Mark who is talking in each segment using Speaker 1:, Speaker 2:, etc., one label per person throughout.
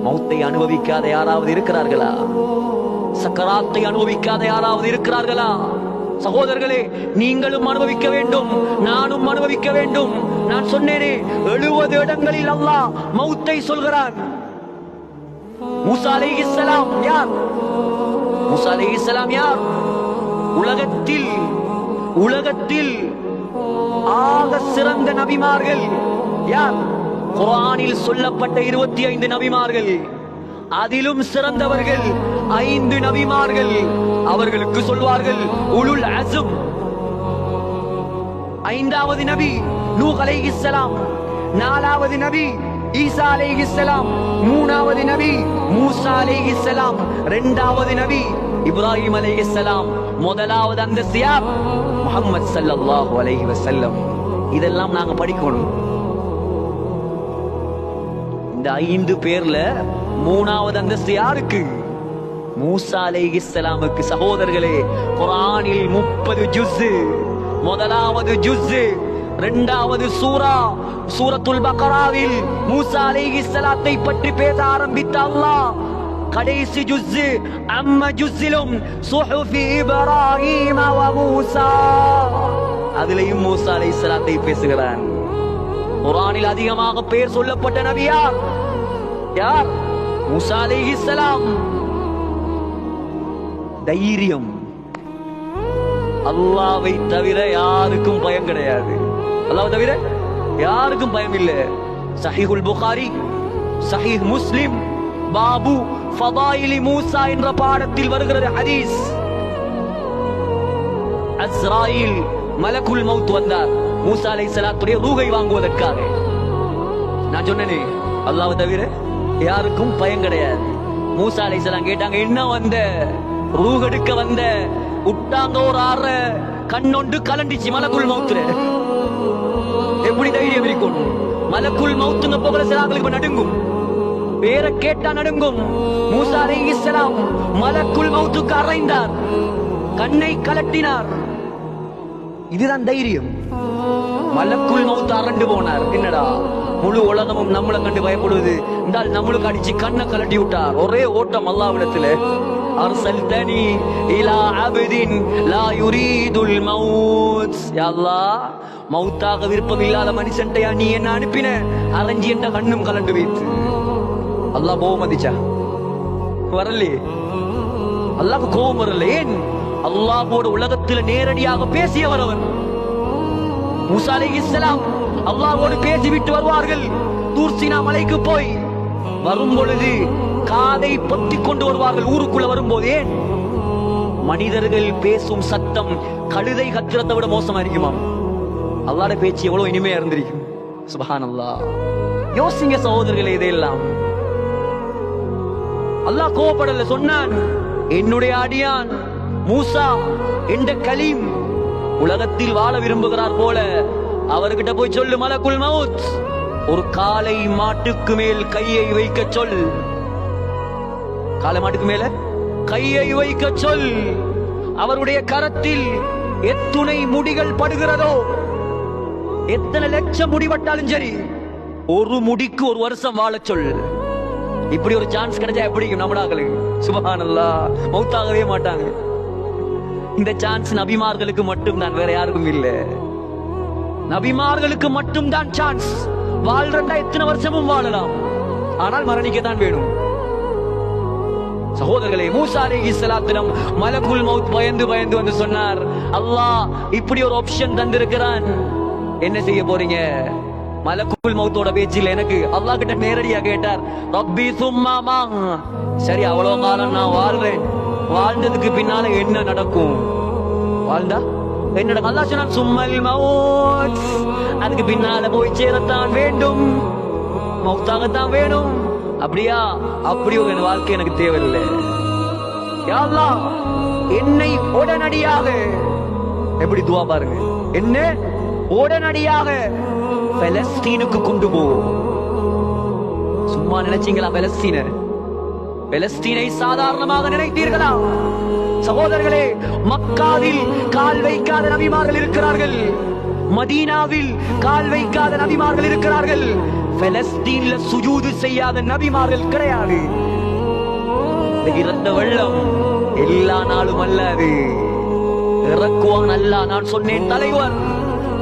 Speaker 1: மௌத்தை அனுபவிக்காத யாராவது இருக்கிறார்களா? சக்கராத்தை அனுபவிக்காத யாராவது இருக்கிறார்களா? சகோதரர்களே, நீங்களும் அனுபவிக்க வேண்டும், நானும் அனுபவிக்க வேண்டும். நான் சொன்னேனே, 70 இடங்களில் அல்லாஹ் மௌத்தை சொல்கிறான். மூசா அலைஹிஸ்ஸலாம் யார்? மூசா அலைஹிஸ்ஸலாம் யார்? உலகத்தில் ஆக சிறந்த நபிமார்கள் யார்? குர்ஆனில் சொல்லப்பட்ட 25 நபிமார்கள், அதிலும் சிறந்தவர்கள் 5 நபிமார்கள். அவர்களுக்கு சொல்வார்கள் உலுல் அஸ்ம். 5வது நபி நூஹ் அலைஹிஸ்ஸலாம், 4வது நபி ஈசா அலைஹிஸ்ஸலாம், 3வது நபி மூசா அலைஹிஸ்ஸலாம், 2வது நபி இப்ராஹிம் அலைஹிஸ்ஸலாம், 1வது அந்தஸ்து யார்? முஹம்மது ஸல்லல்லாஹு அலைஹி வஸல்லம். இதெல்லாம் நாங்க படிக்கணும். இந்த 5 பேர்ல 3வது அந்தஸ்து யாருக்கு? மூசா அலைஹிஸ்ஸலாமுக்கு. சகோதரர்களே, குர்ஆனில் 30 ஜுஸ், 1வது ஜுஸ் 2வது சூரத்துல் பக்ராவில் மூசா அலைஹிஸ்ஸலாத்தை பற்றி பேச ஆரம்பித்த அல்லாஹ் கடைசி ஜுஸ் அம்ம ஜுஸ்ஸிலும் சுஹுஃபி இப்ராஹீம வ மூசா, அதிலேயும் மூசா அலைஹிஸ்ஸலாத்தை பேசுகிறான். குர்ஆனில் அதிகமாக பேர் சொல்லப்பட்ட நபி யார்? மூசா அலைஹிஸ்ஸலாம். தைரியம். அல்லாஹ்வை தவிர யாருக்கும் பயம் கிடையாது. அல்லாஹ்வை தவிர யாருக்கும் பயம் இல்லை. சஹீஹுல் புகாரி, சஹீஹ் முஸ்லிம், பாபு ஃபதாயிலி மூசா என்ற பாடத்தில் வருகிறது ஹதீஸ். அஸ்ராயில் மலக்குல் மௌத் வந்தார் மூசா அலைஹிஸ்ஸலாத்துடைய ரூஹை வாங்குவதற்காக. நான் சொன்னேனே, அல்லாஹ்வை தவிர யாருக்கும் பயம் கிடையாது. மூசா அலைஹிஸ்ஸலாம் கேட்டாங்க, என்ன வந்த? ரூஹ் எடுக்க வந்த? உட்டாங்க ஒரு ஆற கண்ணொண்டு கலண்டிச்சு மலக்குல் மௌத்துல. எப்படி தைரியம் இருக்கணும்? மலக்குல் மௌத்துங்க போகிற சிலாக்களுக்கு நடுங்கும், பேரை கேட்டா நடுங்கும். மூசா அலைஹிஸ்ஸலாம் மலக்குல் மௌத்துக்கு அறைந்தார், கண்ணை கலட்டினார். இதுதான் தைரியம். மலக்குல் மௌத் அரண்டு போனார். என்னடா, முழு உலகமும் நம்மளை கண்டு பயப்படுவது, இந்த நம்மளுக்கு அடிச்சு கண்ணை கலட்டி விட்டார். ஒரே ஓட்டம் அல்லாஹ்விடத்துல. அர்சல்தனி இலா அப்தின் லா யுரீதுல் மௌத். யா அல்லாஹ், மௌத்தாக விருப்பமில்லாத மனுஷன்டையா நீ என்ன அனுப்பின? அரஞ்சி என்ற கண்ணும் கலண்டு வைத்து. அல்லாஹ் கோபம் மதிச்சா? வரலே. அல்லாஹ்க்கு கோபம் வரல. ஏன்? அல்லாஹ்வோட உலகத்துல நேரடியாக பேசியவர் அவர். மூசா அலைஹிஸ்ஸலாம் அல்லாஹ்வோடு பேசிவிட்டு வருவார்கள். தூர் சீனா மலைக்கு போய் வரும் பொழுது காதை பொத்திக் கொண்டு வருவார்கள். ஊருக்குள்ள வரும்போது ஏன்? மனிதர்கள் பேசும் சத்தம் கழுதை கத்திரத்தை விட மோசமா இருக்குமா? அல்லாஹ்வுடைய பேச்சு எவ்வளவு இனிமையா இருந்திருக்கும். சுப்ஹானல்லாஹ். யோசிங்க சகோதரர்களே, இதையெல்லாம் அல்லாஹ் கோபப்படல. சொன்னான், என்னுடைய அடியான் மூசா என்ற கலீம் உலகத்தில் வாழ விரும்புகிறார் போல அவர்கிட்ட போய் சொல்லு, மலக்குல் மௌத் ஒரு காளை மாட்டுக்கு மேல் கையை வைக்க சொல். காளை மாட்டுக்கு மேல கையை வைக்க சொல். அவருடைய கரத்தில் எத்துணை முடிகள் படுகிறதோ, எத்தனை லட்சம் முடிபட்டாலும் சரி, ஒரு முடிக்கு 1 வருஷம் வாழ சொல். இப்படி ஒரு சான்ஸ் கிடைச்சா எப்படி நம்மளாக்களுக்கு? சுப்ஹானல்லாஹ், மௌத்தாகவே மாட்டாங்க. இந்த சான்ஸ் நபிமார்களுக்கு மட்டும்தான், வேற யாருக்கும் இல்ல. நபிமார்களுக்கு மட்டும்தான் சான்ஸ். வாழ்றா எத்தனை வருஷமும் வாழலாம், ஆனால் மரணிக்கத்தான் வேணும். சகோதரர்களே, மூசா அலைஹிஸ்ஸலாத்திடம் மலக்குல் மௌத் பயந்து வந்து சொன்னார், அல்லாஹ் இப்படி ஒரு ஆப்ஷன் தந்திருக்கிறான், என்ன செய்ய போறீங்க? மலக்குல் மௌத்தோட பேச்சில் எனக்கு அல்லாஹ் கிட்ட நேரடியா கேட்டார், ரப்பி சும்மா மா. சரி, அவ்வளவு காலம் நான் வாழ்றேன், வாழ்ந்ததுக்கு பின்னால என்ன நடக்கும்? வாழ்ந்தா என்ன நடக்கும்? அல்லாஹ் சொன்னான், சும்மல் மௌத், அதுக்கு பின்னால போய் சேரத்தான் வேண்டும், மௌத்தாகத்தான் வேணும். அப்படியா? அப்படி ஒரு வாழ்க்கை எனக்கு தேவையில்லை. யா அல்லாஹ், என்னை உடனடியாக, எப்படி துவா பாருங்க, என்ன உடனடியாக பலஸ்தீனுக்கு கொண்டு போ. சும்மா நினைச்சீங்களா? பலஸ்தீனை சாதாரணமாக நினைத்தீர்களா? சகோதரர்களே, மக்காவில் கால் வைக்காத நபிமார்கள் இருக்கிறார்கள், மதீனாவில் கால் வைக்காத நபிமார்கள் இருக்கிறார்கள், பலஸ்தீன்ல சுஜூது செய்யாத நபிமார்கள் கிடையாது. இரத்த வெள்ளம் எல்லா நாளும் அல்லாது இறக்குவான் அல்லாஹ். நான் சொன்னேன் தலைவர்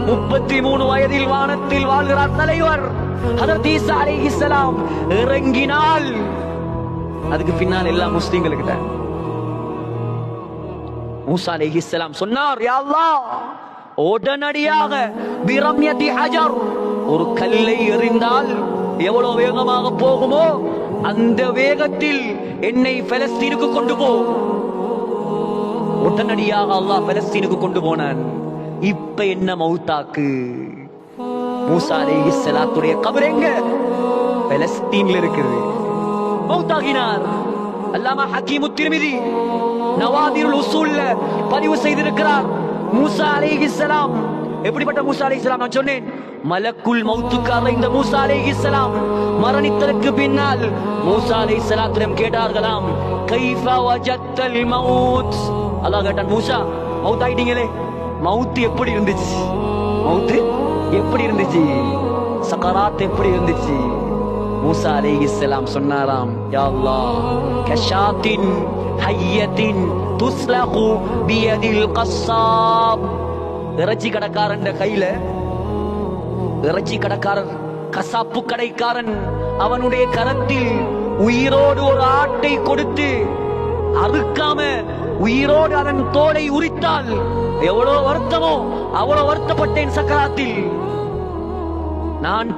Speaker 1: 33 வயதில் வானத்தில் வாழ்கிறார் தலைவர். ஹதரத் ஈசா அலைஹிஸ்ஸலாம் இறங்கினால் அதுக்கு பின்னால் எல்லா முஸ்லிம்களுக்கிட்ட மூசா அலைஹிஸ்ஸலாம் சொன்னார், யா அல்லாஹ், உடனடியாக பிரம்யதி ஹஜர், ஒரு கல்லை எறிந்தால் எவ்வளவு வேகமாக போகுமோ அந்த வேகத்தில் என்னை பலஸ்தீனுக்கு கொண்டு போ. உடனடியாக அல்லாஹ் பலஸ்தீனுக்கு கொண்டு போனான். இப்ப என்ன மௌத்தாக்கு? மூசா அலைஹிஸ்ஸலாத்துடைய கபர் எங்க? பலஸ்தீன்ல இருக்குது. மௌத்தாகினார். அல்லாமா ஹக்கீமு திர்மிதி நவாதிருல் உசூல்ல பதிவு செய்திருக்கிறார். மூசா அலைஹிஸ்ஸலாம் எப்படிப்பட்ட மூசா அலைஹிஸ்ஸலாம்? நான் சொன்னேன், மலக்குல் மௌத்துக்காக இந்த மூசா அலைஹிஸ்ஸலாம் மரணித்ததற்கு பின்னால் மூசா அலைஹிஸ்ஸலாத்திடம் கேட்டார்களாம், கைஃப வஜத்தல் மௌத். அல்லாஹ் கேட்டான், மூசா மௌத் ஆயிட்டீங்களே, மௌத் எப்படி இருந்துச்சு? மௌத் எப்படி இருந்துச்சு? சக்கராத் எப்படி இருந்துச்சு? மூசா அலைஹிஸ்ஸலாம் சொன்னாராம், யா அல்லாஹ், கஷாத்தின் ஹய்யத்தின் துஸ்லகு பியதில் கஸ்ஸாப். இறைச்சி கடைக்காரன் கையில, இறைச்சி கடைக்காரன் கசாப்பு கடைக்காரன் அவனுடைய கரத்தில் உயிரோடு ஒரு ஆட்டை கொடுத்து அறுக்காம உயிரோடு அதன் தோலை உரித்தால் எவ்வளவு வருத்தமோ அவ்வளவு வருத்தப்பட்டேன் சக்கராத்தில். நான்